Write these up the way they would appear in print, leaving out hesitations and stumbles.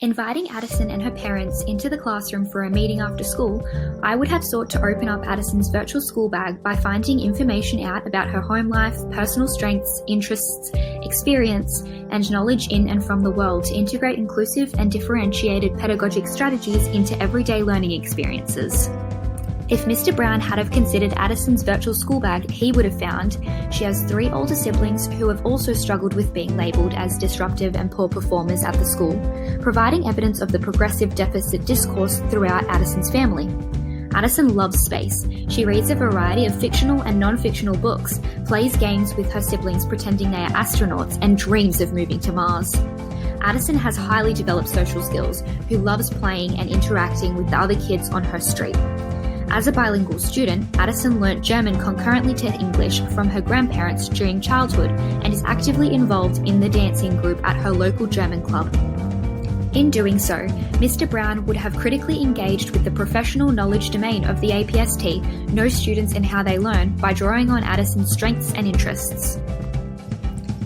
Inviting Addison and her parents into the classroom for a meeting after school, I would have sought to open up Addison's virtual school bag by finding information out about her home life, personal strengths, interests, experience, and knowledge in and from the world to integrate inclusive and differentiated pedagogic strategies into everyday learning experiences. If Mr. Brown had have considered Addison's virtual school bag, he would have found she has 3 older siblings who have also struggled with being labelled as disruptive and poor performers at the school, providing evidence of the progressive deficit discourse throughout Addison's family. Addison loves space. She reads a variety of fictional and non-fictional books, plays games with her siblings pretending they are astronauts, and dreams of moving to Mars. Addison has highly developed social skills, who loves playing and interacting with the other kids on her street. As a bilingual student, Addison learnt German concurrently to English from her grandparents during childhood and is actively involved in the dancing group at her local German club. In doing so, Mr. Brown would have critically engaged with the professional knowledge domain of the APST, know students and how they learn, by drawing on Addison's strengths and interests.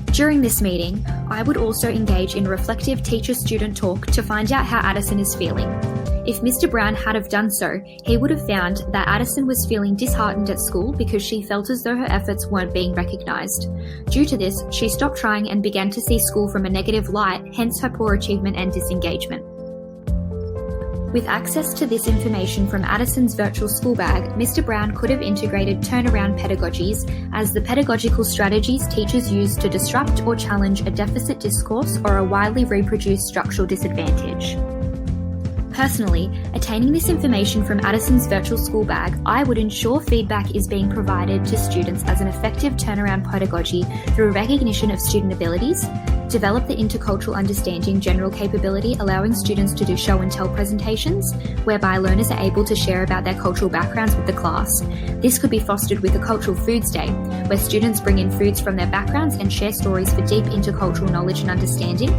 During this meeting, I would also engage in reflective teacher-student talk to find out how Addison is feeling. If Mr. Brown had have done so, he would have found that Addison was feeling disheartened at school because she felt as though her efforts weren't being recognised. Due to this, she stopped trying and began to see school from a negative light, hence her poor achievement and disengagement. With access to this information from Addison's virtual school bag, Mr. Brown could have integrated turnaround pedagogies as the pedagogical strategies teachers use to disrupt or challenge a deficit discourse or a widely reproduced structural disadvantage. Personally, attaining this information from Addison's virtual school bag, I would ensure feedback is being provided to students as an effective turnaround pedagogy through recognition of student abilities, develop the intercultural understanding general capability allowing students to do show and tell presentations, whereby learners are able to share about their cultural backgrounds with the class. This could be fostered with a Cultural Foods Day, where students bring in foods from their backgrounds and share stories for deep intercultural knowledge and understanding.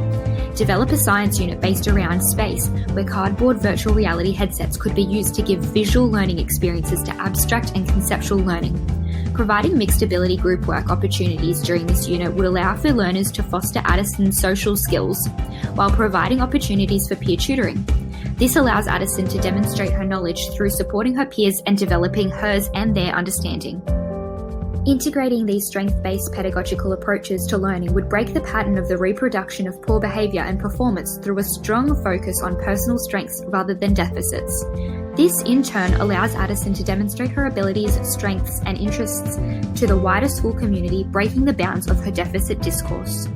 Develop a science unit based around space, where cardboard virtual reality headsets could be used to give visual learning experiences to abstract and conceptual learning. Providing mixed ability group work opportunities during this unit would allow for learners to foster Addison's social skills, while providing opportunities for peer tutoring. This allows Addison to demonstrate her knowledge through supporting her peers and developing hers and their understanding. Integrating these strength-based pedagogical approaches to learning would break the pattern of the reproduction of poor behaviour and performance through a strong focus on personal strengths rather than deficits. This, in turn, allows Addison to demonstrate her abilities, strengths and interests to the wider school community, breaking the bounds of her deficit discourse.